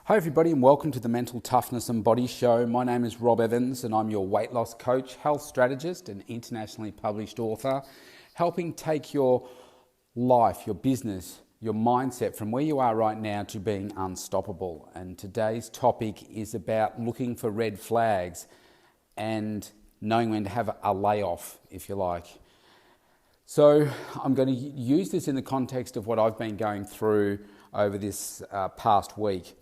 Hi everybody and welcome to the Mental Toughness and Body Show. My name is Rob Evans and I'm your weight loss coach, health strategist and internationally published author, helping take your life, your business, your mindset from where you are right now to being unstoppable. And today's topic is about looking for red flags and knowing when to have a layoff, if you like. So I'm going to use this in the context of what I've been going through over this past week.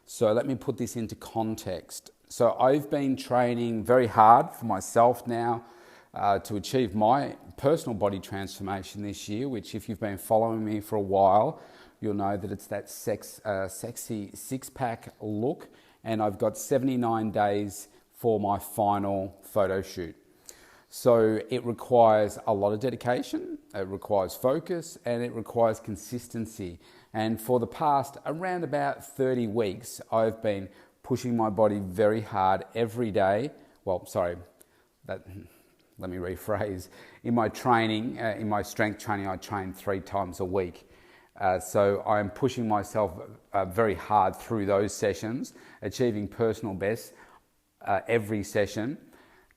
So let me put this into context. So I've been training very hard for myself now to achieve my personal body transformation this year, which if you've been following me for a while, you'll know that it's that sexy six-pack look. And I've got 79 days for my final photo shoot. So it requires a lot of dedication, it requires focus, and it requires consistency. And for the past around about 30 weeks, I've been pushing my body very hard every day. Let me rephrase. In my training, in my strength training, I train 3 times a week. So I'm pushing myself very hard through those sessions, achieving personal best every session.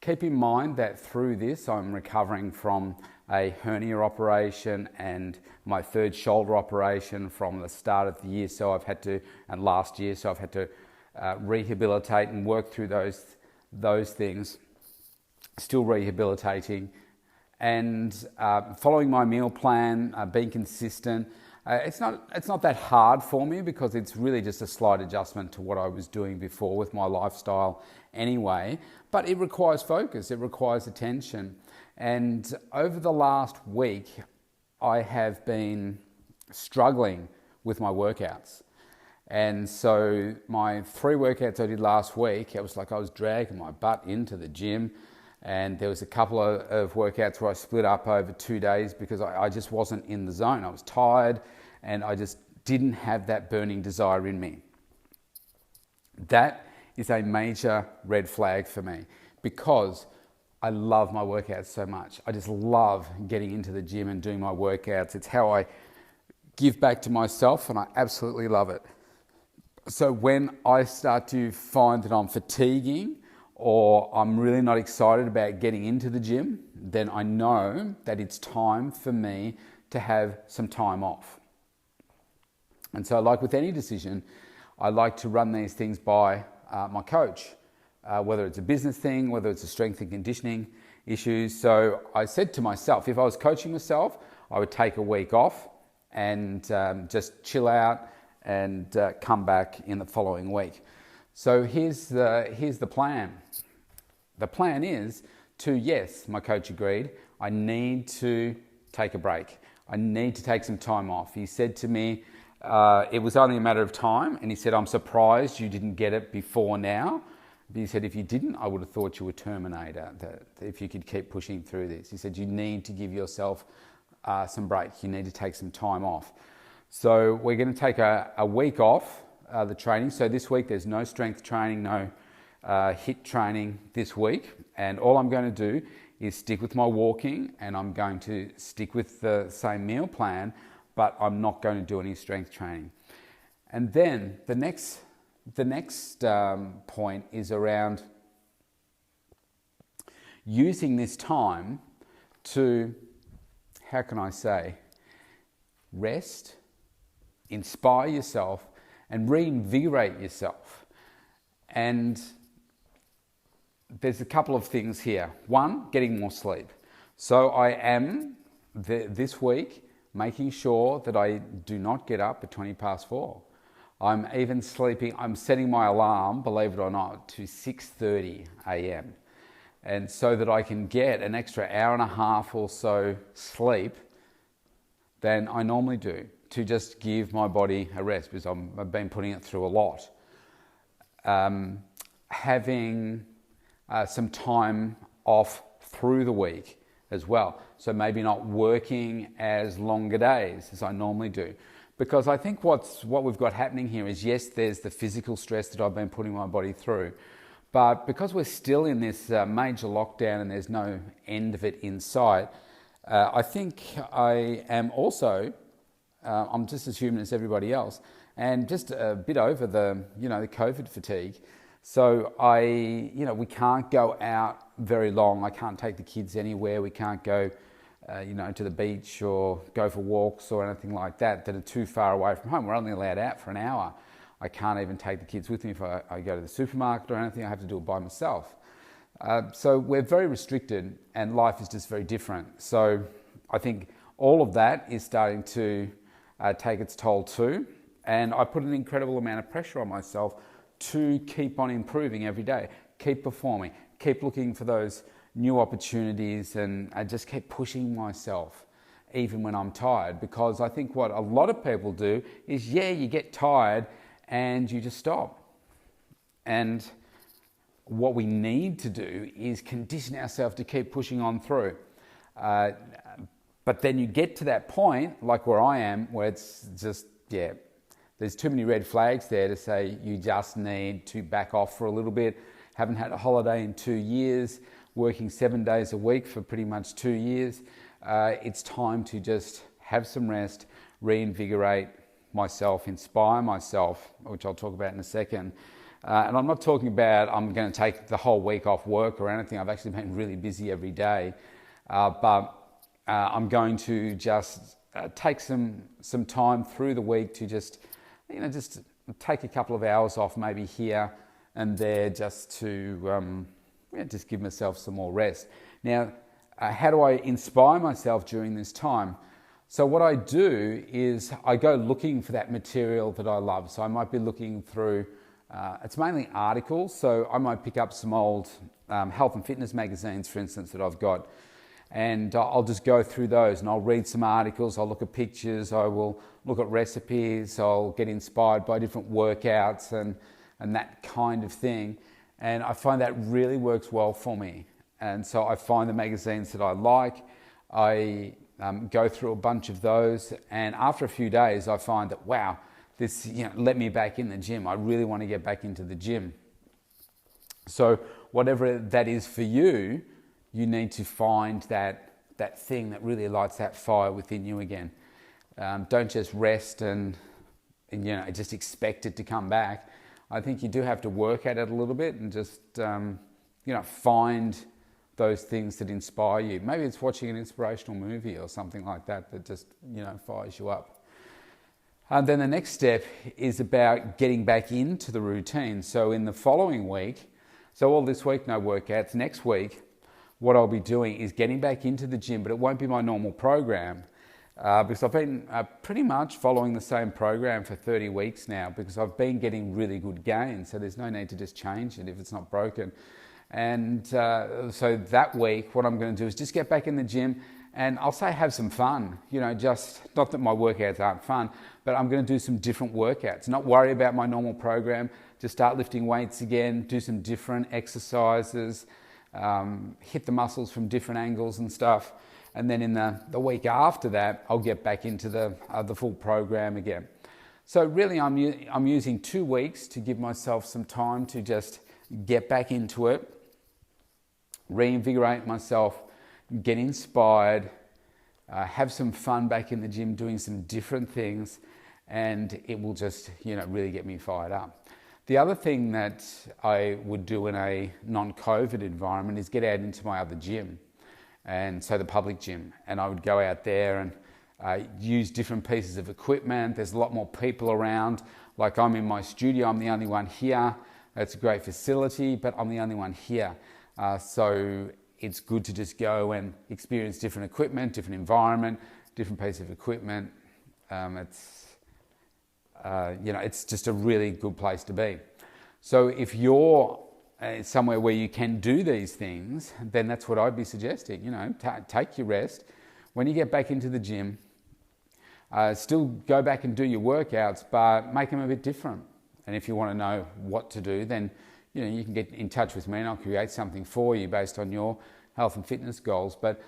Keep in mind that through this, I'm recovering from a hernia operation and my 3rd shoulder operation from the start of the year. Last year, so I've had to rehabilitate and work through those things. Still rehabilitating and following my meal plan, being consistent. It's not that hard for me because it's really just a slight adjustment to what I was doing before with my lifestyle anyway, but it requires focus, it requires attention. And over the last week, I have been struggling with my workouts. And so my 3 workouts I did last week, it was like I was dragging my butt into the gym. And there was a couple of workouts where I split up over 2 days because I just wasn't in the zone. I was tired and I just didn't have that burning desire in me. That is a major red flag for me because I love my workouts so much. I just love getting into the gym and doing my workouts. It's how I give back to myself and I absolutely love it. So when I start to find that I'm fatiguing or I'm really not excited about getting into the gym, then I know that it's time for me to have some time off. And so like with any decision, I like to run these things by my coach, whether it's a business thing, whether it's a strength and conditioning issues. So I said to myself, if I was coaching myself, I would take a week off and just chill out and come back in the following week. So here's the plan. The plan is yes, my coach agreed, I need to take a break. I need to take some time off. He said to me, it was only a matter of time, and he said, I'm surprised you didn't get it before now. But he said, if you didn't, I would have thought you were Terminator, that if you could keep pushing through this. He said, you need to give yourself some break. You need to take some time off. So we're going to take a week off the training. So this week there's no strength training, no HIIT training this week. And all I'm going to do is stick with my walking and I'm going to stick with the same meal plan, but I'm not going to do any strength training. And then the next point is around using this time to, rest, inspire yourself, and reinvigorate yourself. And there's a couple of things here. One, getting more sleep. So I am, this week, making sure that I do not get up at 4:20. I'm even sleeping, I'm setting my alarm, believe it or not, to 6:30 a.m. And so that I can get an extra hour and a half or so sleep than I normally do, to just give my body a rest because I've been putting it through a lot. Having some time off through the week as well. So maybe not working as longer days as I normally do. Because I think what we've got happening here is, yes, there's the physical stress that I've been putting my body through. But because we're still in this major lockdown and there's no end of it in sight, I think I am also, I'm just as human as everybody else, and just a bit over the COVID fatigue. So we can't go out very long. I can't take the kids anywhere. We can't go, to the beach or go for walks or anything like that are too far away from home. We're only allowed out for an hour. I can't even take the kids with me if I go to the supermarket or anything. I have to do it by myself. So we're very restricted, and life is just very different. So I think all of that is starting to take its toll too. And I put an incredible amount of pressure on myself to keep on improving every day, keep performing, keep looking for those new opportunities, and I just keep pushing myself even when I'm tired. Because I think what a lot of people do is, you get tired and you just stop. And what we need to do is condition ourselves to keep pushing on through. But then you get to that point, like where I am, where it's just, there's too many red flags there to say you just need to back off for a little bit. Haven't had a holiday in 2 years, working 7 days a week for pretty much 2 years. It's time to just have some rest, reinvigorate myself, inspire myself, which I'll talk about in a second. And I'm not talking about I'm going to take the whole week off work or anything. I've actually been really busy every day. But I'm going to just take some time through the week to just take a couple of hours off, maybe here and there, just to just give myself some more rest. Now, how do I inspire myself during this time? So what I do is I go looking for that material that I love. So I might be looking through, it's mainly articles. So I might pick up some old health and fitness magazines, for instance, that I've got. And I'll just go through those and I'll read some articles, I'll look at pictures, I will look at recipes, I'll get inspired by different workouts and that kind of thing. And I find that really works well for me. And so I find the magazines that I like, I go through a bunch of those, and after a few days I find that, wow, this let me back in the gym. I really want to get back into the gym. So whatever that is for you, you need to find that thing that really lights that fire within you again. Don't just rest and just expect it to come back. I think you do have to work at it a little bit and just find those things that inspire you. Maybe it's watching an inspirational movie or something like that just fires you up. And then the next step is about getting back into the routine. So in the following week, so all this week no workouts, next week what I'll be doing is getting back into the gym, but it won't be my normal program because I've been pretty much following the same program for 30 weeks now because I've been getting really good gains, so there's no need to just change it if it's not broken. And so that week what I'm going to do is just get back in the gym and I'll say have some fun, just not that my workouts aren't fun, but I'm going to do some different workouts, not worry about my normal program, just start lifting weights again, do some different exercises, hit the muscles from different angles and stuff. And then in the week after that, I'll get back into the full program again. So really I'm using 2 weeks to give myself some time to just get back into it, reinvigorate myself, get inspired, have some fun back in the gym doing some different things, and it will just really get me fired up. The other thing that I would do in a non-COVID environment is get out into my other gym, and so the public gym, and I would go out there and use different pieces of equipment. There's a lot more people around. Like I'm in my studio, I'm the only one here. It's a great facility, but I'm the only one here. So it's good to just go and experience different equipment, different environment, different piece of equipment. It's just a really good place to be. So if you're somewhere where you can do these things, then that's what I'd be suggesting. Take your rest. When you get back into the gym, still go back and do your workouts, but make them a bit different. And if you want to know what to do, then you can get in touch with me and I'll create something for you based on your health and fitness goals. But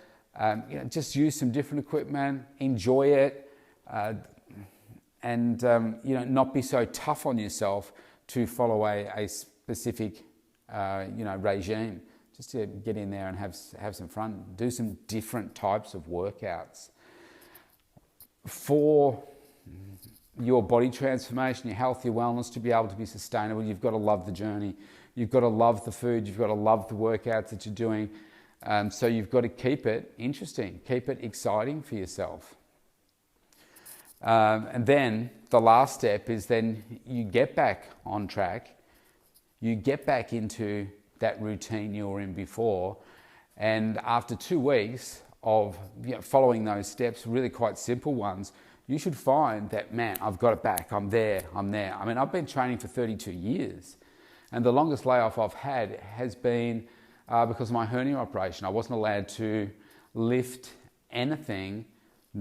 just use some different equipment, enjoy it, and not be so tough on yourself to follow a specific regime. Just to get in there and have some fun, do some different types of workouts. For your body transformation, your health, your wellness to be able to be sustainable, you've got to love the journey. You've got to love the food. You've got to love the workouts that you're doing. So you've got to keep it interesting, keep it exciting for yourself. And then the last step is then you get back on track. You get back into that routine you were in before. And after 2 weeks of following those steps, really quite simple ones, you should find that, man, I've got it back. I'm there. I mean, I've been training for 32 years. And the longest layoff I've had has been because of my hernia operation. I wasn't allowed to lift anything,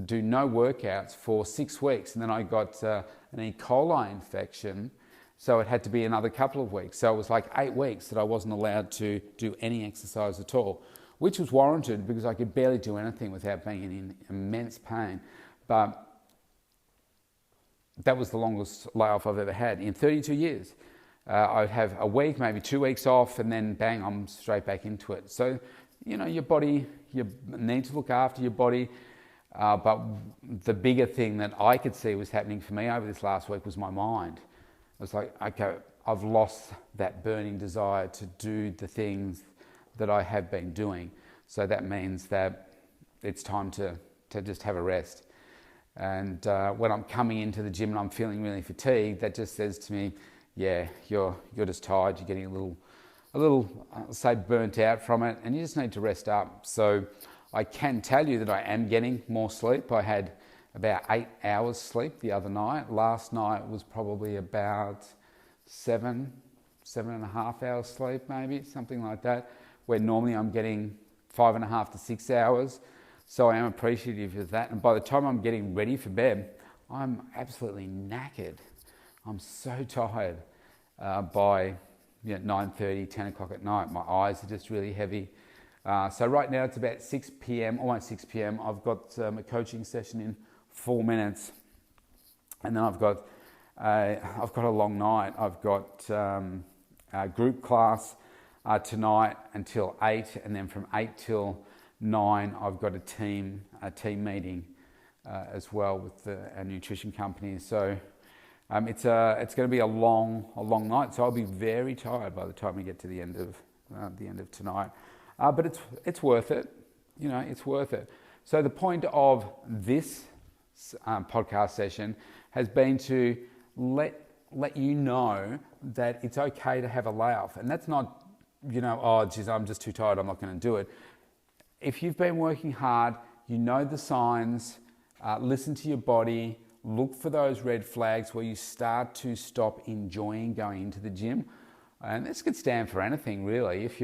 do no workouts for 6 weeks. And then I got an E. coli infection. So it had to be another couple of weeks. So it was like 8 weeks that I wasn't allowed to do any exercise at all, which was warranted because I could barely do anything without being in immense pain. But that was the longest layoff I've ever had in 32 years. I'd have a week, maybe 2 weeks off, and then bang, I'm straight back into it. So, your body, you need to look after your body. But the bigger thing that I could see was happening for me over this last week was my mind. I was like, okay, I've lost that burning desire to do the things that I have been doing. So that means that it's time to just have a rest. And when I'm coming into the gym and I'm feeling really fatigued, that just says to me, yeah, you're just tired. You're getting a little, say, burnt out from it, and you just need to rest up. So I can tell you that I am getting more sleep. I had about 8 hours sleep the other night. Last night was probably about 7.5 hours sleep, maybe something like that. Where normally I'm getting 5.5 to 6 hours. So I am appreciative of that. And by the time I'm getting ready for bed, I'm absolutely knackered. I'm so tired by 9:30, 10 o'clock at night. My eyes are just really heavy. So right now it's about 6 p.m, almost 6 p.m. I've got a coaching session in 4 minutes. And then I've got a long night. I've got a group class tonight until 8, and then from 8 till 9 I've got a team meeting as well with our nutrition company. So it's going to be a long night. So I'll be very tired by the time we get to the end of tonight. But it's worth it. It's worth it. So the point of this podcast session has been to let you know that it's okay to have a layoff, and that's not oh geez, I'm just too tired, I'm not going to do it. If you've been working hard, you know the signs. Listen to your body. Look for those red flags where you start to stop enjoying going into the gym. And this could stand for anything really. If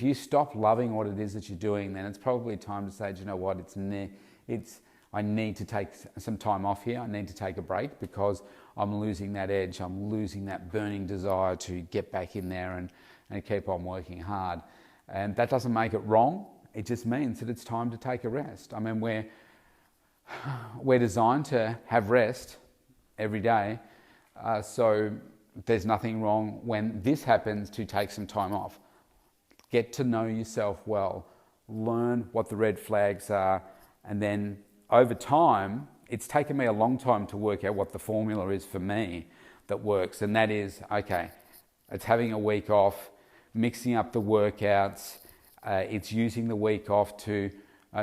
you stop loving what it is that you're doing, then it's probably time to say, do you know what? I need to take some time off here. I need to take a break because I'm losing that edge. I'm losing that burning desire to get back in there and keep on working hard. And that doesn't make it wrong. It just means that it's time to take a rest. I mean, we're designed to have rest every day. So there's nothing wrong when this happens to take some time off. Get to know yourself well. Learn what the red flags are. And then over time, it's taken me a long time to work out what the formula is for me that works. And that is, okay, it's having a week off, mixing up the workouts. It's using the week off to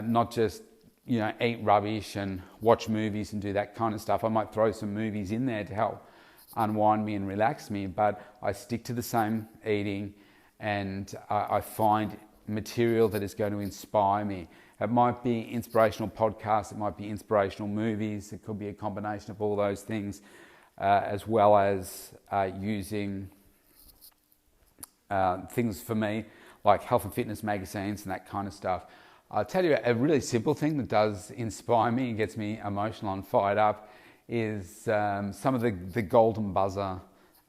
not just eat rubbish and watch movies and do that kind of stuff. I might throw some movies in there to help unwind me and relax me, but I stick to the same eating, and I find material that is going to inspire me. It might be inspirational podcasts, it might be inspirational movies, it could be a combination of all those things, as well as using things for me like health and fitness magazines and that kind of stuff. I'll tell you a really simple thing that does inspire me and gets me emotional and fired up is some of the Golden Buzzer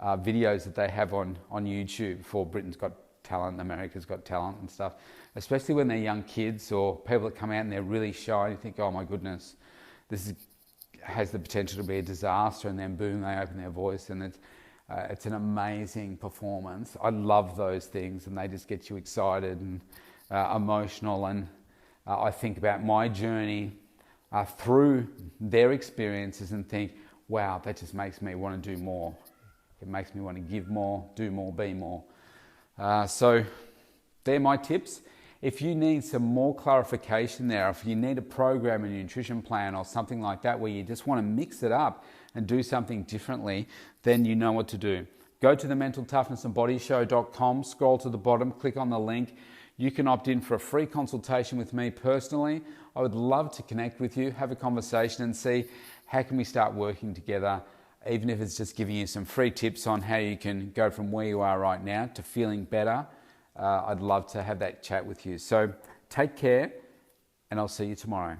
videos that they have on YouTube for Britain's Got Talent, America's Got Talent and stuff, especially when they're young kids or people that come out and they're really shy. You think, oh my goodness, has the potential to be a disaster, and then boom, they open their voice and it's an amazing performance. I love those things, and they just get you excited and emotional. And I think about my journey through their experiences and think, wow, that just makes me want to do more. It makes me want to give more, do more, be more. So they're my tips. If you need some more clarification there, if you need a program, a nutrition plan or something like that where you just want to mix it up and do something differently, then you know what to do. Go to the mentaltoughnessandbodyshow.com, scroll to the bottom, click on the link. You can opt in for a free consultation with me personally. I would love to connect with you, have a conversation and see how can we start working together, even if it's just giving you some free tips on how you can go from where you are right now to feeling better. I'd love to have that chat with you. So take care and I'll see you tomorrow.